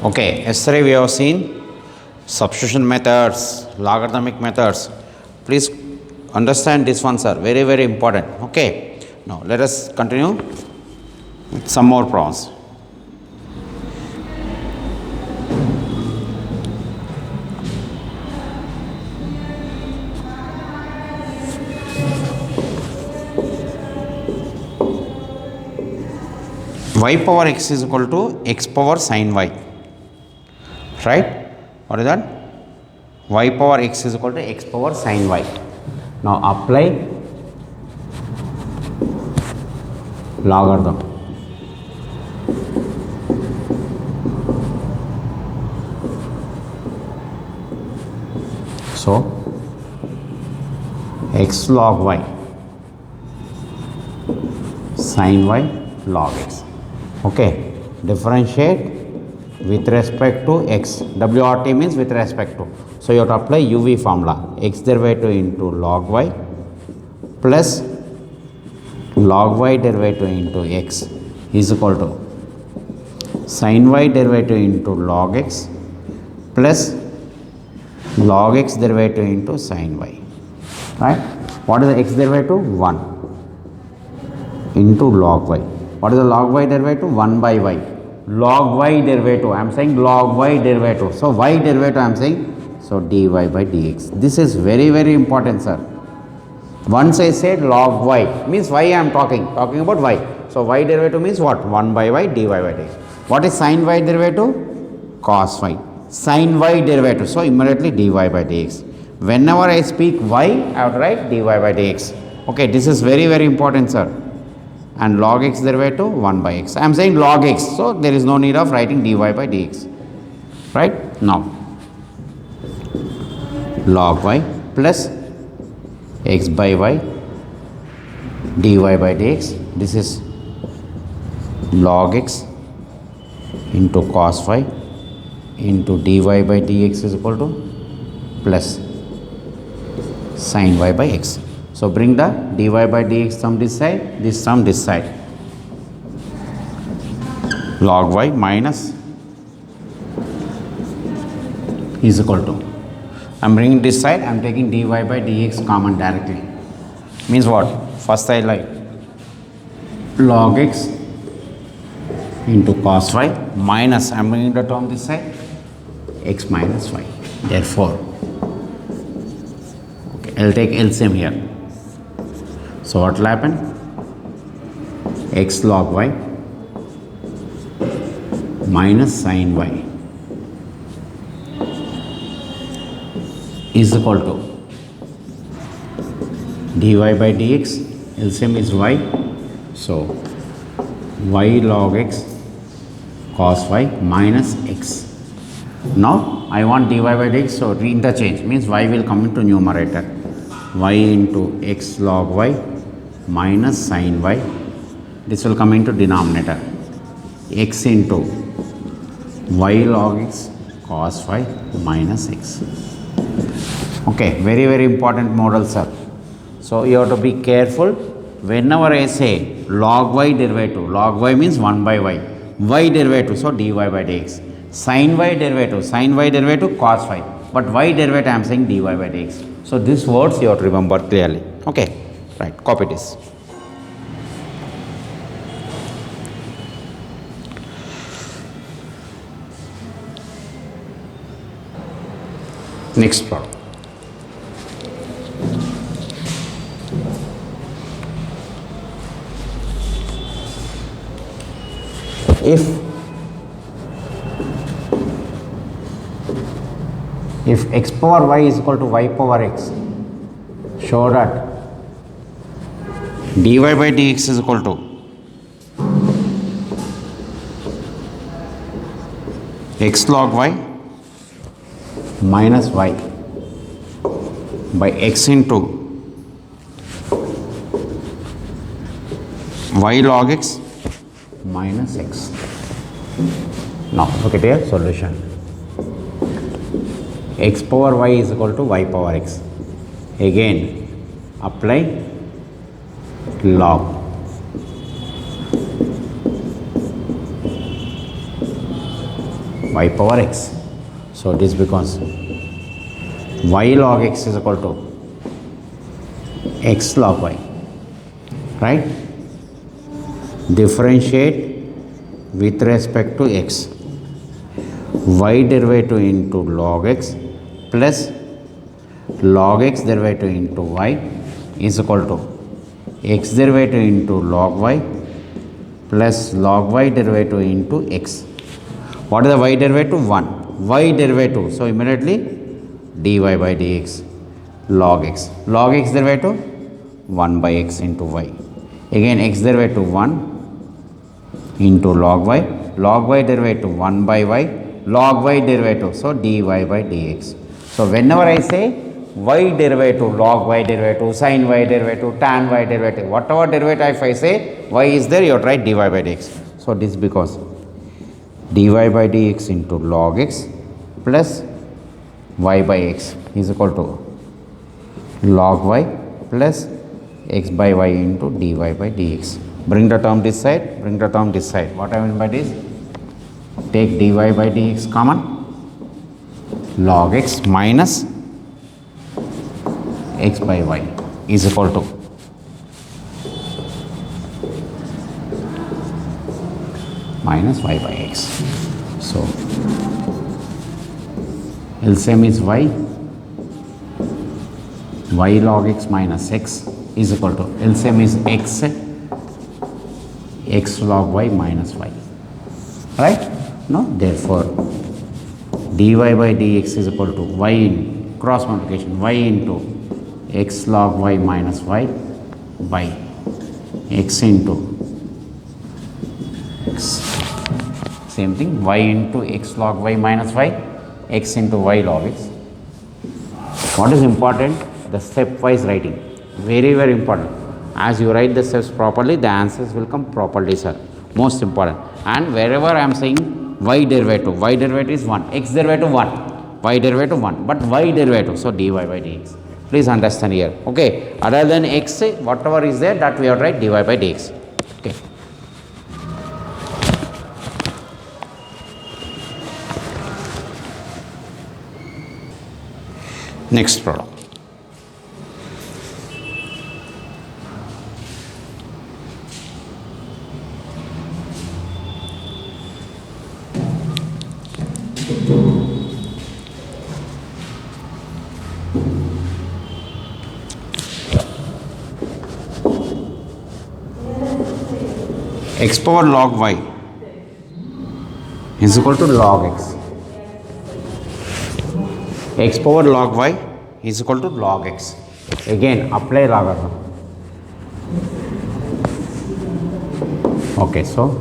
Okay, yesterday we have seen substitution methods, logarithmic methods. Please understand these ones are very, very important. Okay, now let us continue with some more problems. Y power x is equal to x power sin y, right? What is that? Y power x is equal to x power sin y. Now apply logarithm. So x log y sin y log x. Okay, differentiate with respect to x. WRT means with respect to. So you have to apply UV formula. X derivative into log y plus log y derivative into x is equal to sin y derivative into log x plus log x derivative into sin y. Right? What is the x derivative? 1 into log y. What is the log y derivative? 1 by y. Log y derivative, I am saying log y derivative. So y derivative I am saying, so dy by dx. This is very, very important, sir. Once I said log y, means y I am talking about y. So y derivative means what? 1 by y dy by dx. What is sin y derivative? Cos y. Sin y derivative, so immediately dy by dx. Whenever I speak y, I have to write dy by dx. Okay, this is very, very important, sir. And log x derivative 1 by x. I am saying log x, so there is no need of writing dy by dx. Right? Now, log y plus x by y dy by dx. This is log x into cos y into dy by dx is equal to plus sin y by x. So bring the dy by dx from this side, this from this side. Log y minus is equal to, I am bringing this side, I am taking dy by dx common directly. Means what? First I like log x into cos y minus, I am bringing the term this side, x minus y. Therefore, okay, I will take LCM here. So what will happen? X log y minus sin y is equal to dy by dx. LCM is y. So y log x cos y minus x. Now I want dy by dx, so interchange means y will come into numerator. Y into x log y minus sin y, this will come into denominator, x into y log x cos y minus x. Okay, very, very important model, sir. So you have to be careful whenever I say log y derivative. Log y means 1 by y derivative, so dy by dx. Sin y derivative cos y, but y derivative I am saying dy by dx. So these words you have to remember clearly. Okay. Right, copy this. Next problem. If x power y is equal to y power x, show that dy by dx is equal to x log y minus y by x into y log x minus x. Now look at here solution. X power y is equal to y power x. Again apply log. y power x. So this becomes y log x is equal to x log y, right? Differentiate with respect to x. Y derivative into log x plus log x derivative into y is equal to x derivative into log y plus log y derivative into x. What is the y derivative? 1. Y derivative. So immediately dy by dx log x. Log x derivative 1 by x into y. Again x derivative 1 into log y. Log y derivative 1 by y. Log y derivative. So dy by dx. So whenever I say y derivative, log y derivative, sin y derivative, tan y derivative, whatever derivative if I say y is there, you write dy by dx. So this because dy by dx into log x plus y by x is equal to log y plus x by y into dy by dx. Bring the term this side, bring the term this side. What I mean by this? Take dy by dx common, log x minus x by y is equal to minus y by x. So LCM is y log x minus x is equal to LCM is x log y minus y, right? No, therefore dy by dx is equal to y in cross multiplication, y into x log y minus y by x into x. Same thing, y into x log y minus y, x into y log x. What is important? The stepwise writing. Very, very important. As you write the steps properly, the answers will come properly, sir. Most important. And wherever I am saying y derivative is 1, x derivative 1, y derivative 1, but y derivative, so dy by dx. Please understand here. Okay. Other than x, whatever is there, that we have to write dy by dx. Okay. Next problem. X power log y is equal to log x. X power log y is equal to log x. Again, apply logarithm. Okay, so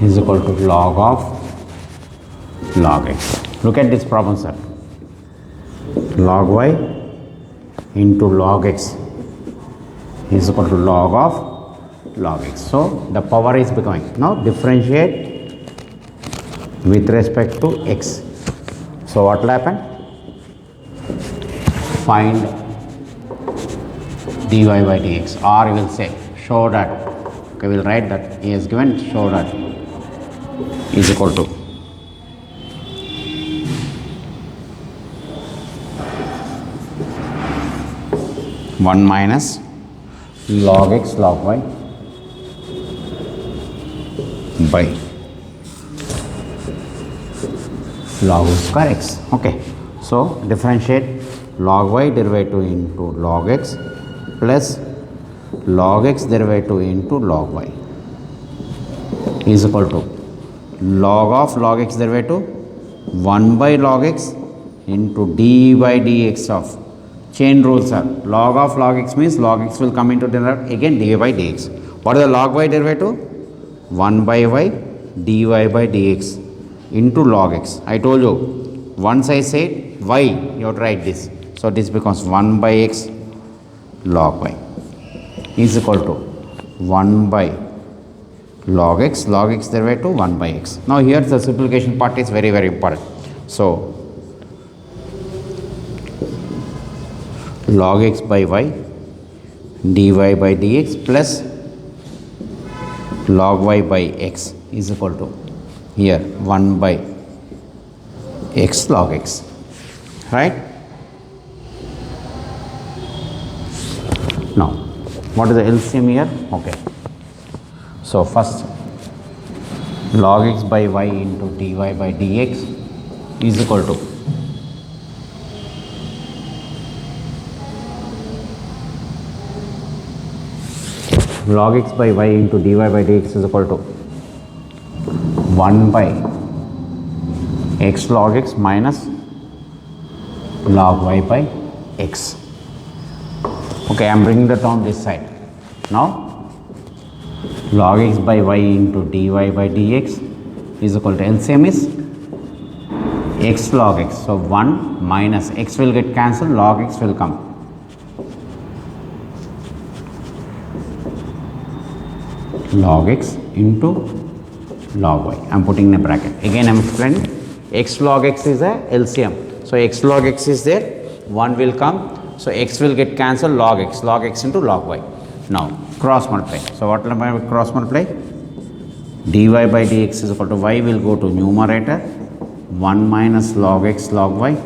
is equal to log of log x. Look at this problem, sir. Log y into log x is equal to log of log x. So the power is becoming, now differentiate with respect to x. So what will happen? Find dy by dx, or you will say show that. Okay, we will write that he has given show that is equal to one minus log x log y by log square x. Okay, so differentiate log y derivative into log x plus log x derivative into log y is equal to log of log x derivative 1 by log x into d by dx of chain rules are log of log x means log x will come into denominator, again dy by dx. What is the log y derivative? 1 by y dy by dx into log x. I told you once I say y, you have to write this. So this becomes 1 by x log y is equal to 1 by log x derivative 1 by x. Now here the simplification part is very, very important. So log x by y dy by dx plus log y by x is equal to here 1 by x log x, right? Now what is the LCM here? Okay, so first log x by y into dy by dx is equal to log x by y into dy by dx is equal to 1 by x log x minus log y by x. Okay, I am bringing the term this side. Now log x by y into dy by dx is equal to LCM is x log x. So 1 minus x will get cancelled, log x will come. Log x into log y. I am putting in a bracket. Again I am explaining x log x is a LCM. So x log x is there, 1 will come. So x will get cancelled, log x into log y. Now cross multiply. So what am I cross multiply? Dy by dx is equal to y will go to numerator, 1 minus log x log y,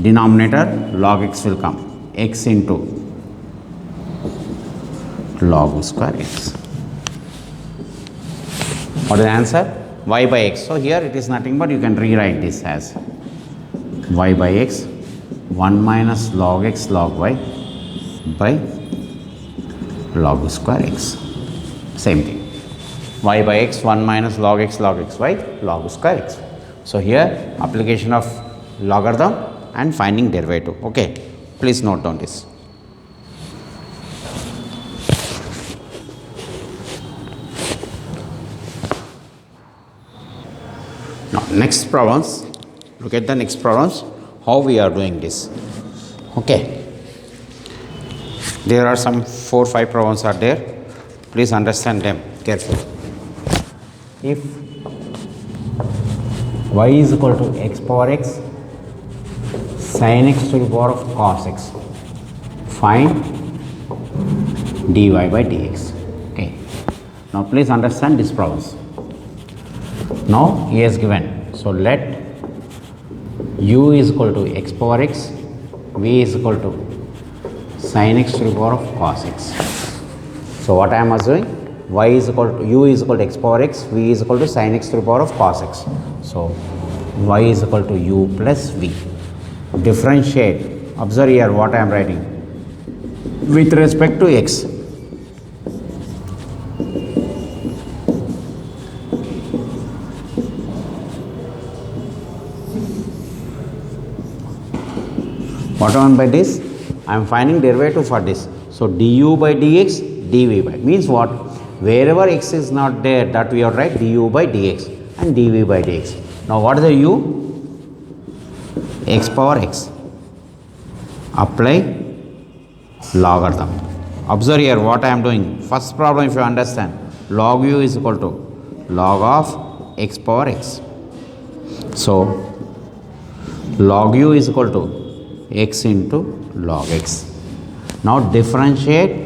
denominator log x will come, x into log square x. What is the answer? Y by x. So here it is nothing but you can rewrite this as y by x 1 minus log x log y by log square x. Same thing. Y by x 1 minus log x by log square x. So here application of logarithm and finding derivative. Okay, please note down this. Now next problems, look at the next problems, how we are doing this. Okay, there are some 4-5 problems are there, please understand them carefully. If y is equal to x power x sin x to the power of cos x, find dy by dx. Okay, now please understand these problems. Now he has given, so let u is equal to x power x, v is equal to sin x to the power of cos x. So what I am assuming, y is equal to u is equal to x power x, v is equal to sin x to the power of cos x. So y is equal to u plus v. Differentiate, observe here what I am writing with respect to x. What I mean by this? I am finding derivative for this. So du by dx, dv by, means what? Wherever x is not there, that we are write du by dx and dv by dx. Now what is the u? X power x. Apply logarithm. Observe here what I am doing. First problem, if you understand, log u is equal to log of x power x. So log u is equal to x into log x. Now differentiate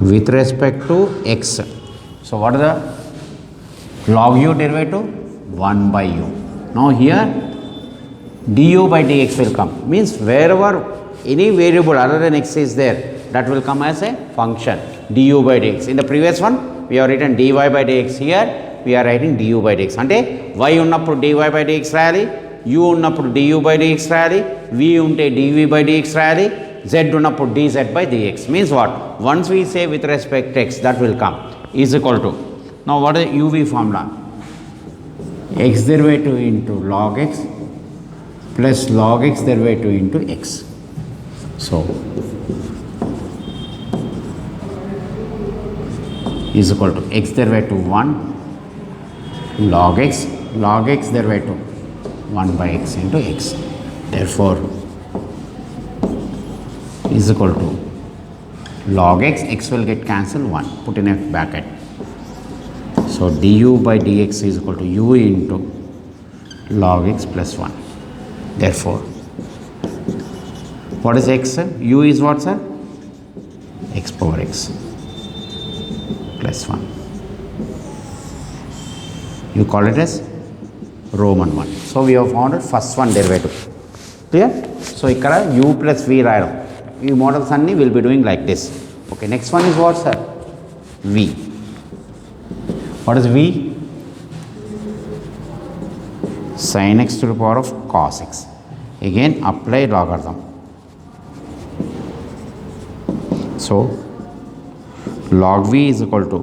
with respect to x. So what is the log u derivative? 1 by u. Now here du by dx will come, means wherever any variable other than x is there, that will come as a function du by dx. In the previous one we have written dy by dx, here we are writing du by dx. Ante y unnappudu dy by dx rayali, u ఉన్నప్పుడు du by dx రాయాలి, v ఉంటే dv by dx రాయాలి, z ఉన్నప్పుడు dz by dx. Means what? Once we say with respect to x, that will come is equal to, now what is uv formula? X derivative into log x plus log x derivative into x. So is equal to x derivative 1 log x derivative 1 by x into x. Therefore is equal to log x will get cancelled 1, put in a bracket. So du by dx is equal to u into log x plus 1. Therefore what is x, sir? U is what, sir? x power x plus 1. You call it as Roman 1. So we have found first one derivative. Clear? So ikkada u plus v రాయడం. ఈ models అన్ని will be doing like this. Okay, next one is what, sir? V. What is V? Sin x to the power of cos x. Again apply logarithm. So log v is equal to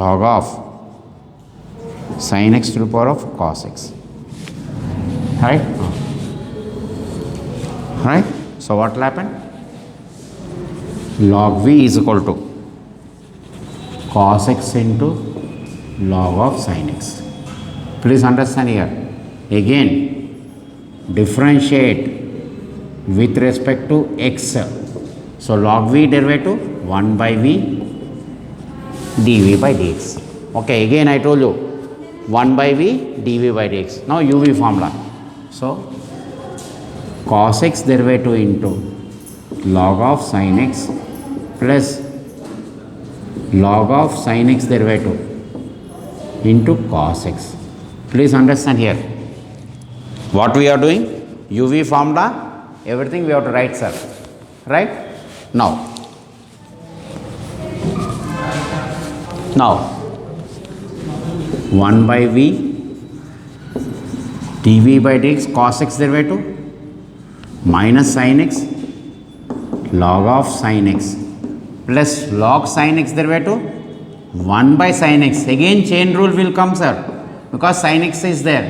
log of sin x to the power of cos x. Right? Right? So what will happen? Log v is equal to cos x into log of sin x. Please understand here. Again, differentiate with respect to x. So log v derivative 1 by v dv by dx. Okay, again I told you 1 by v dv by dx. Now uv formula. So cos x derivative into log of sin x plus log of sin x derivative into cos x. Please understand here. What we are doing? uv formula, everything we have to write, sir. Right? Now 1 by v dv by dx cos x derivative minus sin x log of sin x plus log sin x derivative 1 by sin x. Again chain rule will come, sir, because sin x is there.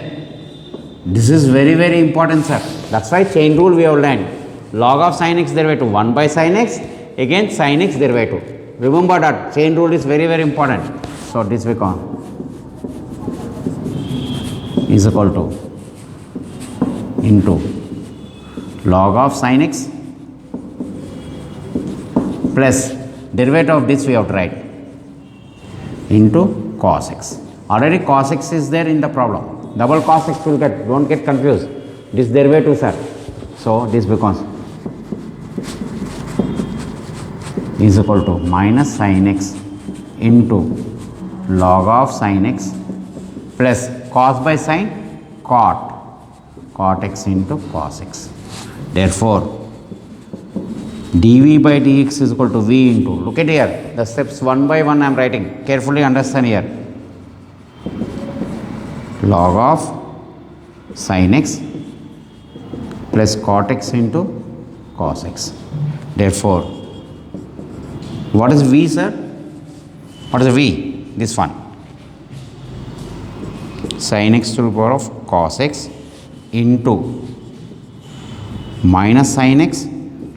This is very, very important, sir. That's why chain rule we have learned. Log of sin x derivative 1 by sin x, again sin x derivative. Remember that chain rule is very, very important. So this become is equal to into log of sin x plus derivative of this we have to write into cos x. Already cos x is there in the problem. Double cos x will get, don't get confused. This derivative, sir. So this becomes is equal to minus sin x into log of sin x plus cos by sin cot x into cos x. Therefore dv by dx is equal to v into, look at here, the steps one by one I am writing, carefully understand here. Log of sin x plus cot x into cos x. Therefore what is v, sir? What is v? This one, sin x to the power of cos x into minus sin x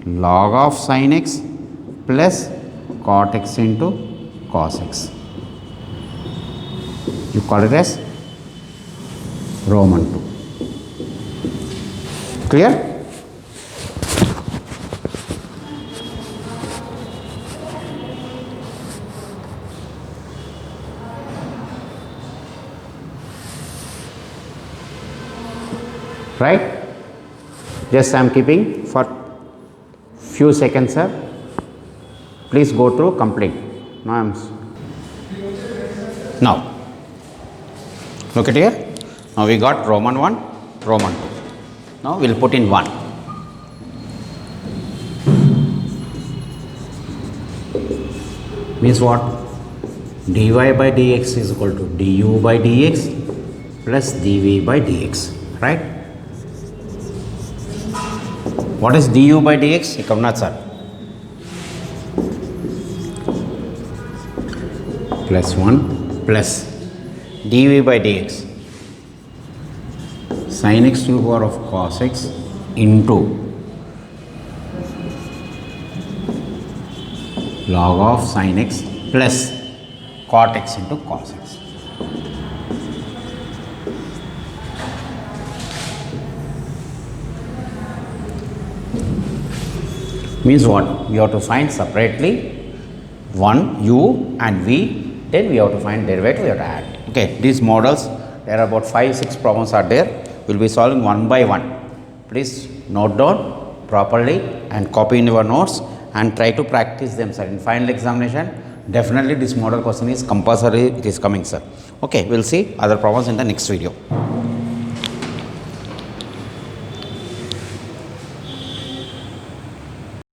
log of sin x plus cot x into cos x. You call it as Roman 2. Clear? Right? Just I am keeping for few seconds, sir. Please go through complete. Now look at here. Now we got Roman 1, Roman 2. Now we will put in 1. Means what? dy by dx is equal to du by dx plus dv by dx. Right? What is du by dx? Ikamnath sir. Plus 1 plus dv by dx sin x to the power of cos x into log of sin x plus cot x into cos x. Means what? We have to find separately 1 u and v, then we have to find derivative, we have to add. Okay, these models, there are about 5-6 problems are there. We will be solving one by one. Please note down properly and copy in your notes and try to practice them, sir. In final examination, definitely this model question is compulsory, it is coming, sir. Okay, we'll see other problems in the next video.